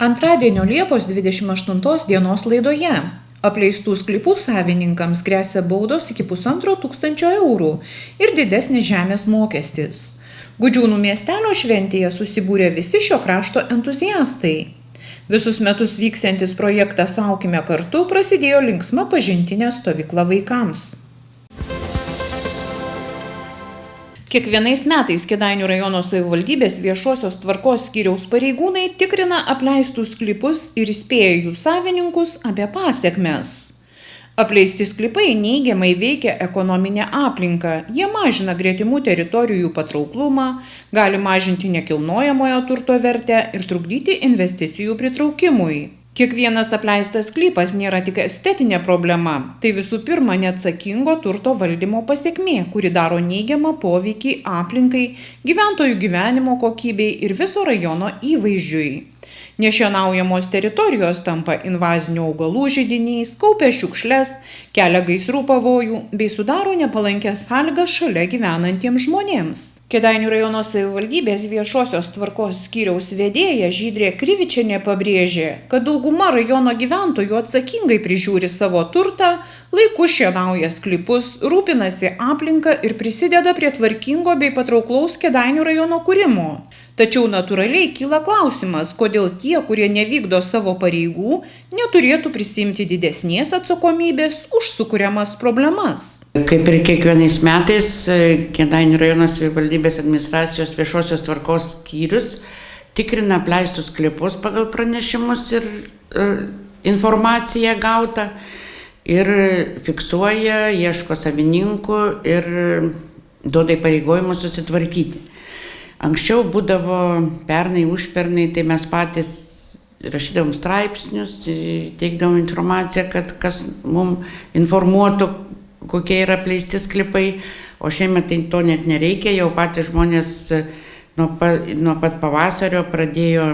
Antradienio Liepos 28 dienos laidoje apleistų sklypų savininkams gresia baudos iki 1500 eurų ir didesnis žemės mokestis. Gudžiūnų miestelio šventėje susibūrė visi šio krašto entuziastai. Visus metus vyksiantis projektas Aukime kartu prasidėjo linksma pažintinė stovykla vaikams. Kiekvienais metais Kėdainių rajono savivaldybės viešosios tvarkos skyriaus pareigūnai tikrina apleistus sklypus ir įspėja jų savininkus apie pasekmes. Apleisti sklypai neigiamai veikia ekonominę aplinką, jie mažina gretimų teritorijų patrauklumą, gali mažinti nekilnojamojo turto vertę ir trukdyti investicijų pritraukimui. Kiekvienas apleistas sklypas nėra tik estetinė problema, tai visų pirma neatsakingo turto valdymo pasekmė, kuri daro neigiamą poveikį aplinkai, gyventojų gyvenimo kokybei ir viso rajono įvaizdžiui. Nešienaujamos teritorijos tampa invazinių augalų židiniais, kaupia šiukšles, kelia gaisrų pavojų bei sudaro nepalankęs sąlygas šalia gyvenantiems žmonėms. Kėdainių rajono savivaldybės viešosios tvarkos skyriaus vedėja Žydrė Krivičienė pabrėžė, kad dauguma rajono gyventojų atsakingai prižiūri savo turtą, laiku šienauja sklypus, rūpinasi aplinka ir prisideda prie tvarkingo bei patrauklaus Kėdainių rajono kūrimo. Tačiau natūraliai kyla klausimas, kodėl tie, kurie nevykdo savo pareigų, neturėtų prisimti didesnės atsakomybės už sukuriamas problemas. Kaip ir kiekvienais metais, Kėdainių rajono savivaldybės administracijos viešosios tvarkos skyrius tikrina apleistus sklypus pagal pranešimus ir informaciją gautą ir fiksuoja, ieško savininkų ir duoda įpareigojimus susitvarkyti. Anksčiau būdavo pernai, užpernai, tai mes patys rašydavom straipsnius, teikdavom informaciją, kad kas mums informuotų, kokie yra apleisti sklypai, o šiemet tai to net nereikia, jau patys žmonės nuo pat pavasario pradėjo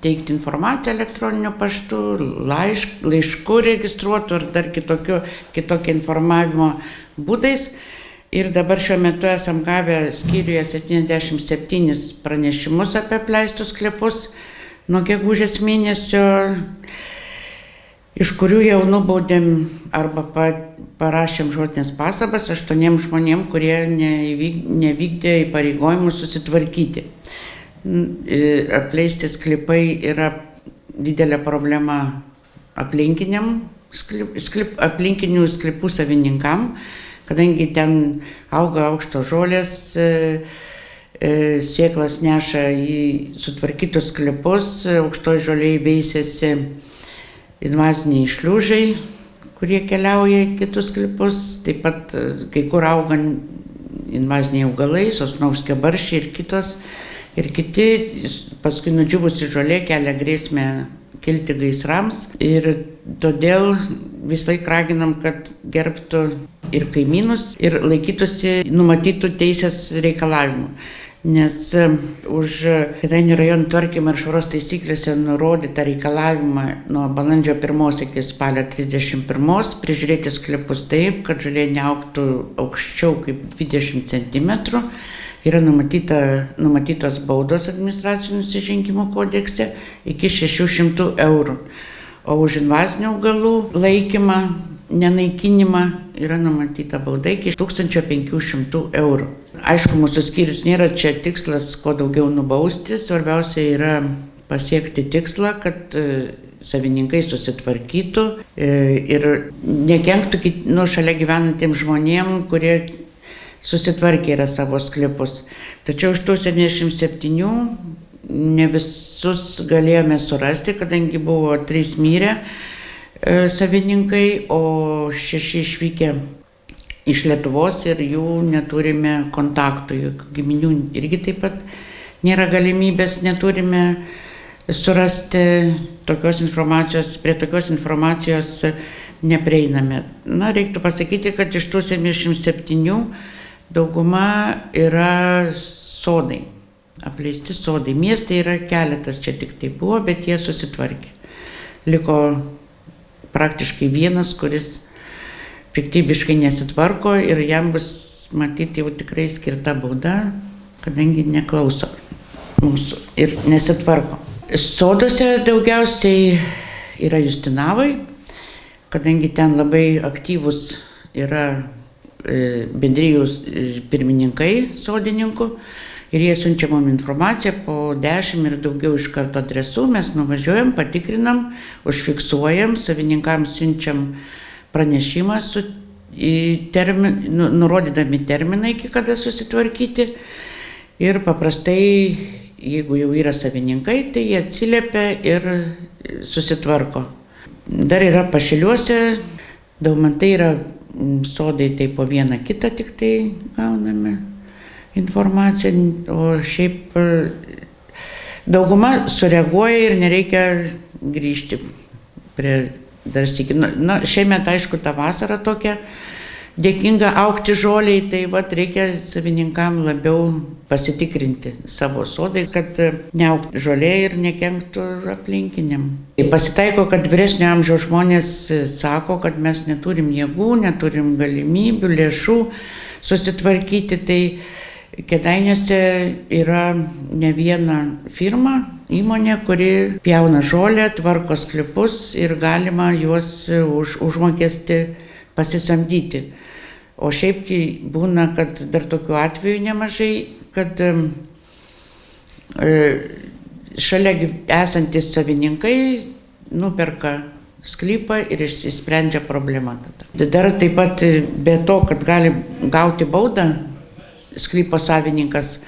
teikti informaciją elektroniniu paštu, laišku registruotų ar dar kitokią informavimo būdais. Ir dabar šiuo metu esam gavę skyriuje 77 pranešimus apie apleistus sklypus nuo gegužės mėnesio, iš kurių jau nubaudėm arba parašėm žodinės pastabas 8 žmonėm, kurie nevykdė įpareigojimų susitvarkyti. Apleisti sklypai yra didelė problema aplinkinių sklypų savininkam, kadangi ten auga aukštos žolės, sėklas neša į sutvarkytus sklypus, aukštoj žolėje veisiasi invaziniai šliužai, kurie keliauja į kitus sklypus, taip pat kai kur auga invaziniai augalai, sosnovskio barščiai ir kitos, ir kiti, paskui nudžiūvusi žolė kelia grėsmę kilti gaisrams ir todėl visai raginam, kad gerbtų ir kaimynus ir laikytųsi numatytų teisės reikalavimų. Nes už Kėdainių rajono tvarkymo ir švaros taisyklėse nurodytą reikalavimą nuo balandžio 1 iki spalio 31 prižiūrėti sklypus taip, kad žolė neaugtų aukščiau kaip 20 cm. Yra numatytos baudos administracinių nusižengimų kodekse iki 600 eurų. O už invazinių augalų laikymą, nenaikinimą yra numatyta bauda iki 1500 eurų. Aišku, mūsų skyrius nėra čia tikslas, kuo daugiau nubausti, svarbiausia yra pasiekti tikslą, kad savininkai susitvarkytų ir nekenktų šalia gyvenantiems žmonėms, kurie susitvarkė yra savo sklypus. Tačiau iš tų 77 ne visus galėjome surasti, kadangi buvo 3 mirę savininkai, o 6 išvykę iš Lietuvos ir jų neturime kontaktų, jokių giminių irgi taip pat nėra galimybės, neturime surasti tokios informacijos, prie tokios informacijos neprieiname. Reiktų pasakyti, kad iš tų 77 dauguma yra sodai, apleisti sodai. Miestai yra keletas, čia tik tai buvo, bet jie susitvarkė. Liko praktiškai vienas, kuris piktybiškai nesitvarko ir jam bus matyti jau tikrai skirta bauda, kadangi neklauso mūsų ir nesitvarko. Soduose daugiausiai yra Justinavai, kadangi ten labai aktyvus yra bendrijų pirmininkai sodininkų ir jie siunčia mums informaciją po 10 ir daugiau iš karto adresų, mes nuvažiuojam, patikrinam, užfiksuojam, savininkams siunčiam pranešimą nurodydami terminą, iki kada susitvarkyti ir paprastai, jeigu jau yra savininkai, tai jie atsiliepia ir susitvarko. Dar yra Pašiliuose, Daumantai yra sodai, tai po vieną kitą tik tai gauname informaciją, o šiaip dauguma sureaguoja ir nereikia grįžti prie dar sykį. Šiemet, aišku, ta vasara tokia dėkinga augti žoliai, tai reikia savininkam labiau pasitikrinti savo sodai, kad neaugtų žolė ir nekenktų aplinkiniam. Pasitaiko, kad vyresnio amžiaus žmonės sako, kad mes neturim jėgų, neturim galimybių, lėšų susitvarkyti, tai Kėdainiuose yra ne viena firma, įmonė, kuri pjauna žolę, tvarko sklypus ir galima juos už užmokestį pasisamdyti. O šiaip būna, kad dar tokių atvejų nemažai, kad šalia esantis savininkai nuperka sklypą ir išsisprendžia problemą tada. Dar taip pat be to, kad gali gauti baudą sklypo savininkas,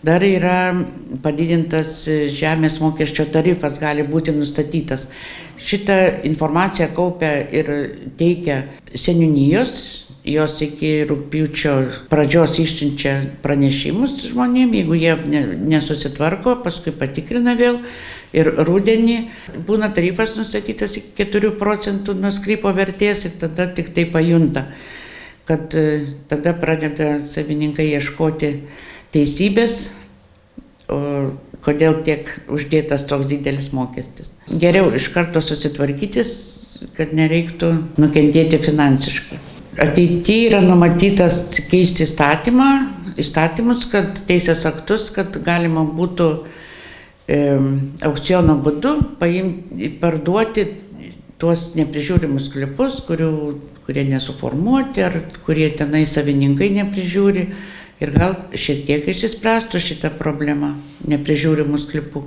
dar yra padidintas žemės mokesčio tarifas, gali būti nustatytas. Šitą informaciją kaupia ir teikia seniūnijos, jos iki rugpjūčio pradžios išsiunčia pranešimus žmonėm, jeigu jie nesusitvarko, paskui patikrina vėl ir rudenį būna tarifas nustatytas iki 4% nuo sklypo vertės ir tada tik tai pajunta, kad tada pradeda savininkai ieškoti teisybės, o kodėl tiek uždėtas toks didelis mokestis. Geriau iš karto susitvarkytis, kad nereiktų nukentėti finansiškai. Ateityje yra numatytas keisti įstatymus, kad teisės aktus, kad galima būtų aukciono būdu parduoti tuos neprižiūrimus sklypus, kurie nesuformuoti ar kurie tenai savininkai neprižiūri. Ir gal šiek tiek išsispręstų šitą problemą neprižiūrimų sklypų.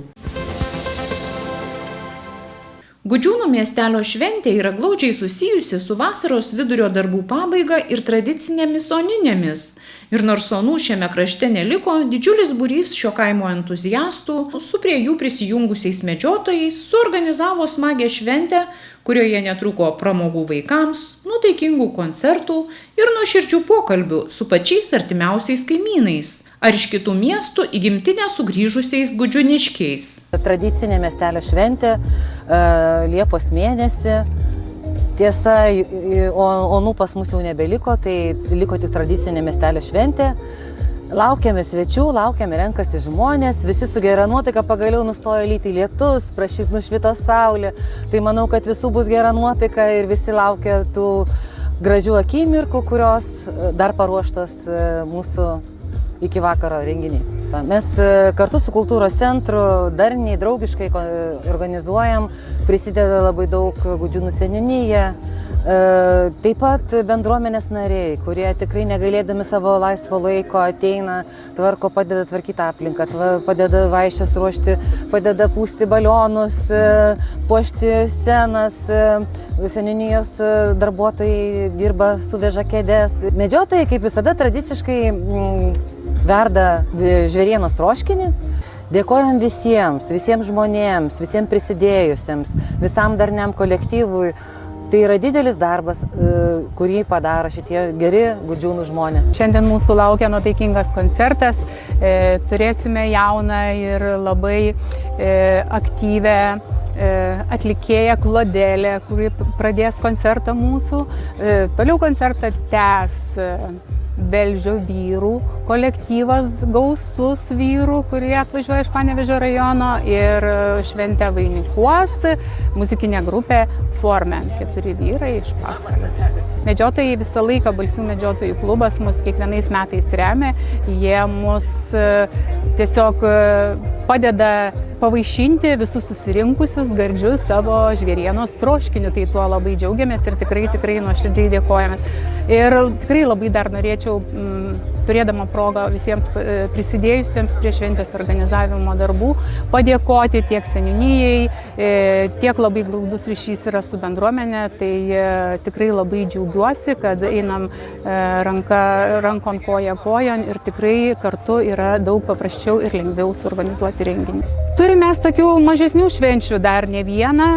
Gudžiūnų miestelio šventė yra glaudžiai susijusi su vasaros vidurio darbų pabaiga ir tradicinėmis oninėmis. Ir nors onų šiame krašte neliko, didžiulis būrys šio kaimo entuziastų su prie jų prisijungusiais medžiotojais suorganizavo smagią šventę, kurioje netrūko pramogų vaikams, nuotaikingų koncertų ir nuoširdžių pokalbių su pačiais artimiausiais kaimynais ar iš kitų miestų į gimtinę sugrįžusiais gudžiūniškiais. Tradicinė miestelio šventė Liepos mėnesį. Tiesa, onų pas mus jau nebeliko, tai liko tik tradicinė miestelio šventė. Laukiame svečių, laukiame, renkasi žmonės, visi su gera nuotaika, pagaliau nustojo lyti lietus, nušvito saulė. Tai manau, kad visų bus gera nuotaika ir visi laukia tų gražių akimirkų, kurios dar paruoštos mūsų iki vakaro renginiai. Mes kartu su kultūros centru darniai, draugiškai organizuojam, prisideda labai daug Gudžiūnų seniūnija, taip pat bendruomenės nariai, kurie tikrai negailėdami savo laisvo laiko ateina, tvarko, padeda tvarkyti aplinką, padeda vaišes ruošti, padeda pūsti balionus, puošti scenas, seniūnijos darbuotojai dirba, suveža kėdes. Medžiotojai, kaip visada, tradiciškai verda žvėrienos troškinį. Dėkojam visiems žmonėms, visiems prisidėjusiems, visam darniam kolektyvui. Tai yra didelis darbas, kurį padaro šitie geri Gudžiūnų žmonės. Šiandien mūsų laukia nuotaikingas koncertas. Turėsime jauną ir labai aktyvę atlikėją Klodelę, kuri pradės koncertą mūsų. Toliau koncertą tęs Velžio vyrų kolektyvas, gausus vyrų, kurie atvažiuoja iš Panevėžio rajono, ir šventę vainikuos muzikinė grupė Formen, 4 vyrai iš Pasvalio. Medžiotojai visą laiką, Balsių medžiotojų klubas mus kiekvienais metais remia, jie mus tiesiog padeda pavaišinti visus susirinkusius gardžius savo žvėrienos troškiniu, tai tuo labai džiaugiamės ir tikrai nuoširdžiai dėkojamės. Ir tikrai labai dar norėčiau, turėdama progą visiems prisidėjusiems prie šventės organizavimo darbų, padėkoti tiek seniūnijai, tiek labai glaudus ryšys yra su bendruomenė, tai tikrai labai džiaugiuosi, kad einam rankon koja kojon ir tikrai kartu yra daug paprasčiau ir lengviau suorganizuoti renginį. Turime tokių mažesnių švenčių dar ne vieną,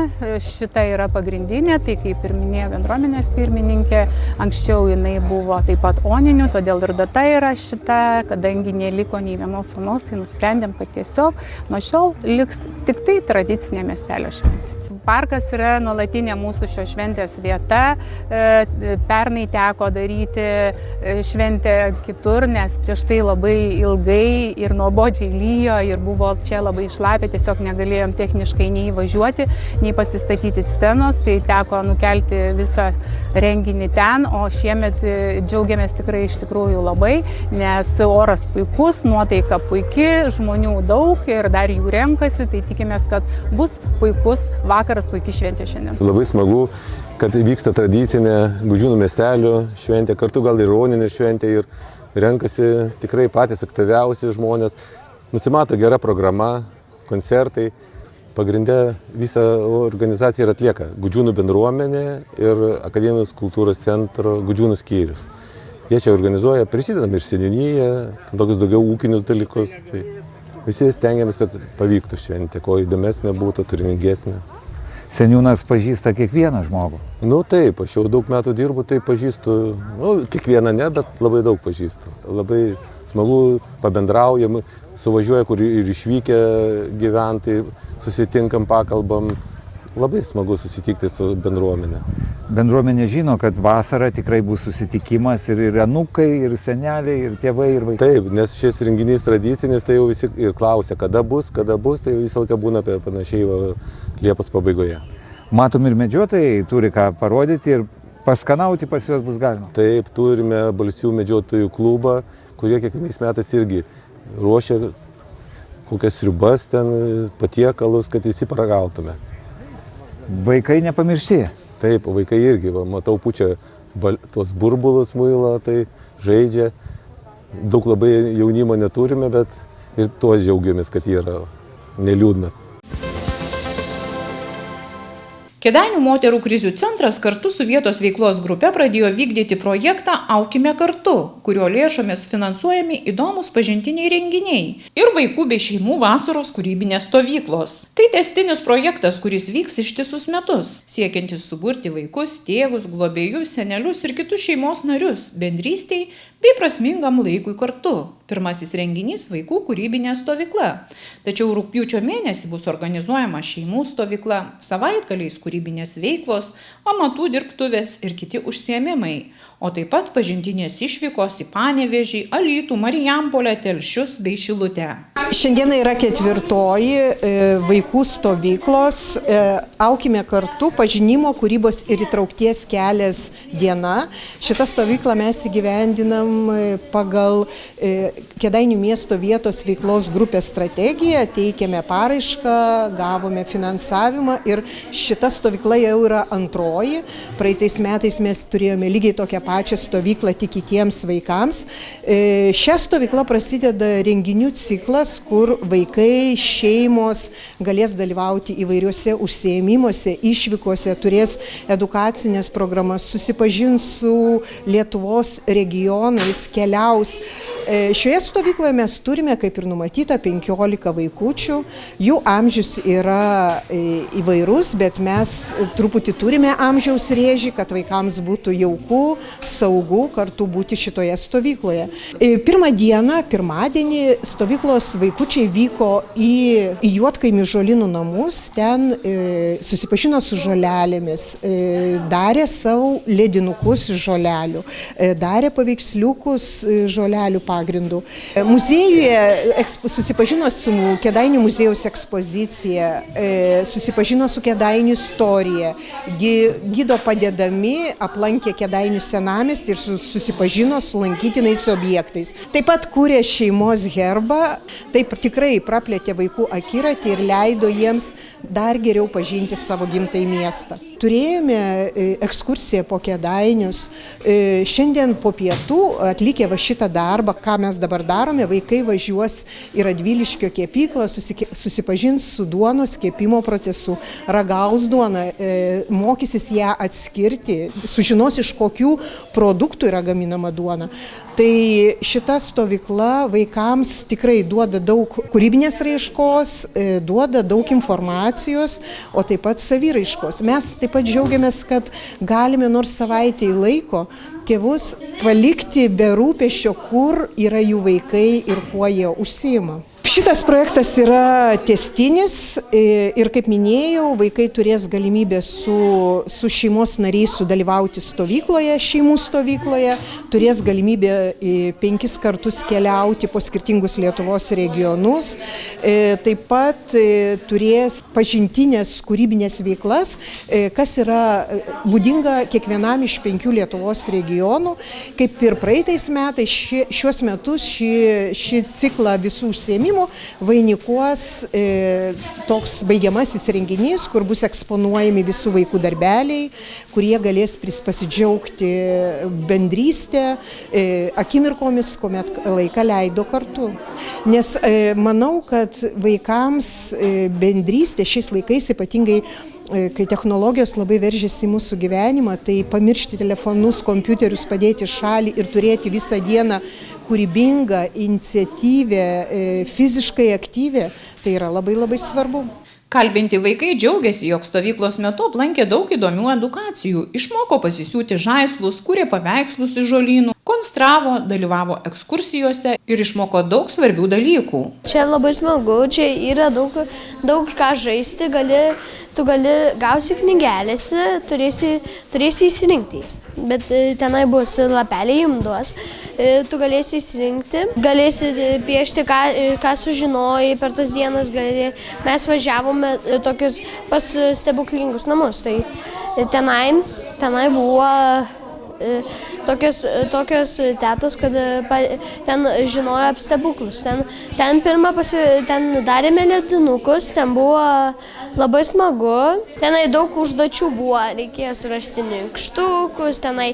šita yra pagrindinė, tai kaip ir minėjo bendruomenės pirmininkė, anksčiau jinai buvo taip pat Oninių, todėl ir data yra šita, kadangi neliko nei vienos sūnaus, tai nusprendėm, kad tiesiog nuo šiol liks tik tai tradicinė miestelio šventė. Parkas yra nuolatinė mūsų šios šventės vieta. Pernai teko daryti šventę kitur, nes prieš tai labai ilgai ir nuobodžiai lyjo ir buvo čia labai šlapia, tiesiog negalėjom techniškai nei važiuoti, nei pasistatyti scenos, tai teko nukelti visą renginį ten, o šiemet džiaugiamės tikrai iš tikrųjų labai, nes oras puikus, nuotaika puiki, žmonių daug ir dar jų renkasi, tai tikimės, kad bus puikus vakaras, puikiai šventė šiandien. Labai smagu, kad vyksta tradicinė Gudžiūnų miestelio šventė, kartu gal ir Oninė šventė ir renkasi tikrai patys aktyviausi žmonės. Nusimato gera programa, koncertai. Pagrinde visą organizaciją ir atlieka Gudžiūnų bendruomenė ir Akademijos kultūros centro Gudžiūnų skyrius. Jie čia organizuoja, prisidedam ir seniūnyje, tokius daugiau ūkinius dalykus. Tai visi stengiamės, kad pavyktų šventė, kuo įdomesnė būtų, turiningesnė. Seniūnas pažįsta kiekvieną žmogų? Nu taip, aš jau daug metų dirbu, tai pažįstu, kiekvieną ne, bet labai daug pažįstu. Labai smagu, pabendraujam, suvažiuoja, kur ir išvykę gyventi, susitinkam, pakalbam. Labai smagu susitikti su bendruomenė. Bendruomenė žino, kad vasarą tikrai bus susitikimas ir anūkai, ir seneliai, ir tėvai, ir vaikai. Taip, nes šis renginys tradicinis, tai jau visi ir klausia, kada bus, tai visą laiką būna panašiai Liepos pabaigoje. Matom, ir medžiotojai turi ką parodyti ir paskanauti pas juos bus galima. Taip, turime Balsių medžiotojų klubą, kurie kiekvienais metais irgi ruošia kokias sriubas ten, patiekalus, kad visi paragautume. Vaikai nepamiršti. Taip, vaikai irgi, matau, pučia tuos burbulus muilą, tai žaidžia. Daug labai jaunimo neturime, bet ir tuo džiaugiamės, kad yra neliūdna. Kėdainių moterų krizių centras kartu su vietos veiklos grupe pradėjo vykdyti projektą Aukime kartu, kurio lėšomis finansuojami įdomus pažintiniai renginiai ir vaikų bei šeimų vasaros kūrybinės stovyklos. Tai tęstinis projektas, kuris vyks ištisus metus, siekiantis suburti vaikus, tėvus, globėjus, senelius ir kitus šeimos narius bendrystei bei prasmingam laikui kartu. Pirmasis renginys – vaikų kūrybinė stovykla. Tačiau rugpjūčio mėnesį bus organizuojama šeimų stovykla, savaitgaliais kūrybinės veiklos, amatų dirbtuvės ir kiti užsiėmimai, o taip pat pažintinės išvykos į Panevėžį, Alytų, Marijampolę, Telšius bei Šilutę. Šiandieną yra 4. vaikų stovyklos Aukime kartu pažinimo, kūrybos ir įtraukties kelias diena. Šitą stovyklą mes įgyvendinam pagal Kėdainių miesto vietos veiklos grupės strategiją, teikėme paraišką, gavome finansavimą ir šita stovykla jau yra antroji. Praeitais metais mes turėjome lygiai tokią pačią stovyklą tik kitiems vaikams. Šią stovyklą prasideda renginių ciklas, kur vaikai, šeimos galės dalyvauti įvairiuose užsiėmimuose, išvykose, turės edukacinės programas, susipažins su Lietuvos regionais, keliaus. Šioje Šioje stovykloje mes turime, kaip ir numatyta, 15 vaikučių. Jų amžius yra įvairus, bet mes truputį turime amžiaus rėžį, kad vaikams būtų jauku, saugu kartu būti šitoje stovykloje. Pirmą dieną, pirmadienį, stovyklos vaikučiai vyko į Juodkaimį žolynų namus, ten susipažino su žolelėmis, darė savo ledinukus iš žolelių, darė paveiksliukus žolelių pagrindų. Muziejuje susipažino su Kėdainių muziejaus ekspozicija, susipažino su Kėdainių istorija, gido padedami aplankė Kėdainių senamiestį ir susipažino su lankytinais objektais. Taip pat kūrė šeimos herbą, taip tikrai praplėtė vaikų akiratį ir leido jiems dar geriau pažinti savo gimtąjį miestą. Turėjome ekskursiją po Kėdainius. Šiandien po pietų atlikę va šitą darbą, ką mes dabar darome, vaikai važiuos į Radviliškio kepyklą, susipažins su duonos kepimo procesu, ragaus duoną, mokysis ją atskirti, sužinos, iš kokių produktų yra gaminama duona. Tai šita stovykla vaikams tikrai duoda daug kūrybinės raiškos, duoda daug informacijos, o taip pat saviraiškos. Mes taip pat džiaugiamės, kad galime nors savaitėj laiko tėvus palikti be rūpesčio, kur yra jų vaikai ir kuo jie užsiima. Šitas projektas yra tęstinis ir, kaip minėjau, vaikai turės galimybę su šeimos nariais sudalyvauti stovykloje, šeimų stovykloje, turės galimybę 5 kartus keliauti po skirtingus Lietuvos regionus, taip pat turės pažintinės kūrybinės veiklas, kas yra būdinga kiekvienam iš 5 Lietuvos regionų. Kaip ir praeitais metais, šiuos metus šį ciklą visų užsiėmimų vainikuos toks baigiamasis renginys, kur bus eksponuojami visų vaikų darbeliai, kurie galės pasidžiaugti bendrystę, akimirkomis, kuomet laiką leido kartu. Nes manau, kad vaikams bendrystė šiais laikais, ypatingai kai technologijos labai veržiasi į mūsų gyvenimą, tai pamiršti telefonus, kompiuterius, padėti šalį ir turėti visą dieną kūrybingą, iniciatyvę, fiziškai aktyvę, tai yra labai labai svarbu. Kalbinti vaikai džiaugiasi, jog stovyklos metu aplankė daug įdomių edukacijų, išmoko pasisiūti žaislus, kūrė paveikslus iš žolynų, konstravo, dalyvavo ekskursijose ir išmoko daug svarbių dalykų. Čia labai smagu, čia yra daug ką žaisti, tu gali gausi knygelėse, turėsi įsirinkti. Bet tenai bus lapeliai jums duos, tu galėsi įsirinkti, galėsi piešti, ką sužinojai per tas dienas. Mes važiavome tokius pas stebuklingus namus, tai tenai buvo tokios tetos, kad ten žinojo apie stebuklus. Ten darėme ledinukus, ten buvo labai smagu. Tenai daug užduočių buvo, reikėjo surasti nykštukus, tenai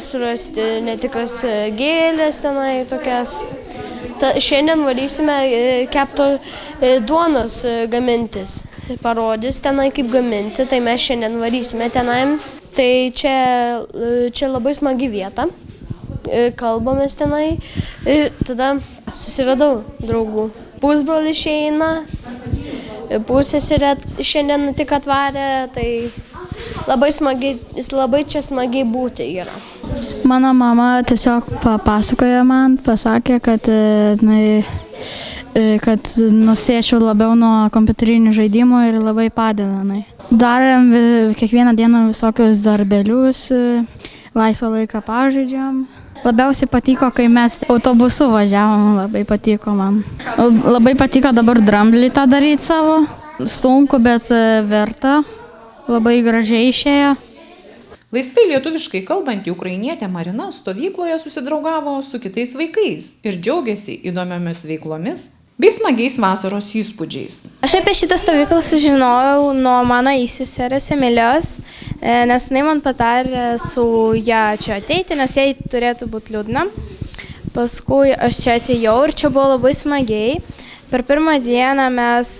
surasti netikras gėlės, tenai tokias. Šiandien varysime kepto duonos gamintis. Parodys tenai kaip gaminti, tai mes šiandien varysime tenai. Tai čia labai smagi vieta, kalbamės tenai, tada susiradau draugų. Pusbrolis išeina, pusseserė šiandien tik atvarė, tai labai čia smagiai būti yra. Mano mama tiesiog papasakojo man, pasakė, kad nusėčiau labiau nuo kompiuterinių žaidimų ir labai padeda. Darėm kiekvieną dieną visokius darbelius, laisvą laiką pažaidžiam. Labiausiai patiko, kai mes autobusu važiavom, labai patiko man. Labai patiko dabar dramblį tą daryti savo. Sunku, bet verta. Labai gražiai išėjo. Laisvai lietuviškai kalbanti ukrainietė Marina stovykloje susidraugavo su kitais vaikais ir džiaugiasi įdomiomis veiklomis bei smagiais vasaros įspūdžiais. Aš apie šitą stovyklą sužinojau nuo mano įseserės Emilijos, nes jinai man patarė su ją čia ateiti, nes jai turėtų būti liūdna. Paskui aš čia atėjau ir čia buvo labai smagiai. Per pirmą dieną mes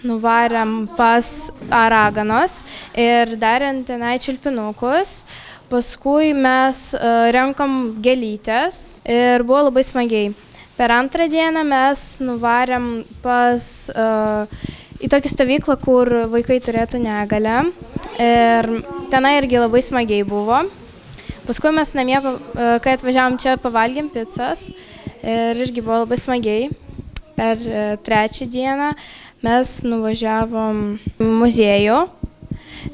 nuvarėm pas Araganos ir darėm tenai čiulpinukus. Paskui mes renkam gėlytes ir buvo labai smagiai. Per antrą dieną mes nuvarėm į tokią stovyklą, kur vaikai turėtų negalią. Ir tenai irgi labai smagiai buvo. Paskui mes namie, kai atvažiavom čia, pavalgėm picas ir irgi buvo labai smagiai. Per trečią dieną mes nuvažiavom į muziejų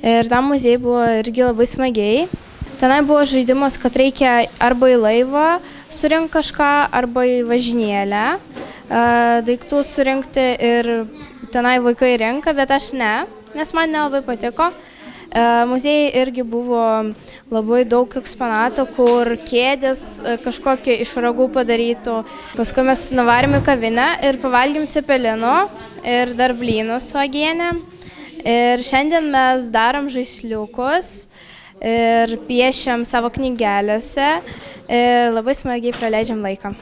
ir tam muziejui buvo irgi labai smagiai. Tenai buvo žaidimas, kad reikia arba į laivą surinkti kažką, arba į važinėlę daiktų surinkti ir tenai vaikai renka, bet aš ne, nes man nelabai patiko. Muziejai irgi buvo labai daug eksponatų, kur kėdės kažkokie iš ragų padarytų. Paskui mes nuvarėm į kavinę ir pavalgėm cepelinų ir dar blynų su uogiene. Ir šiandien mes darom žaisliukus ir piešiam savo knygelėse ir labai smagiai praleidžiam laiką.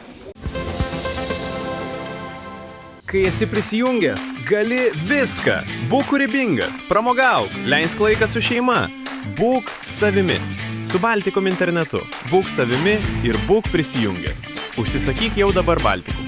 Kai esi prisijungęs, gali viską. Būk kūrybingas, pramogauk, leisk laiką su šeima. Būk savimi. Su Baltikum internetu. Būk savimi ir būk prisijungęs. Užsisakyk jau dabar Baltikum.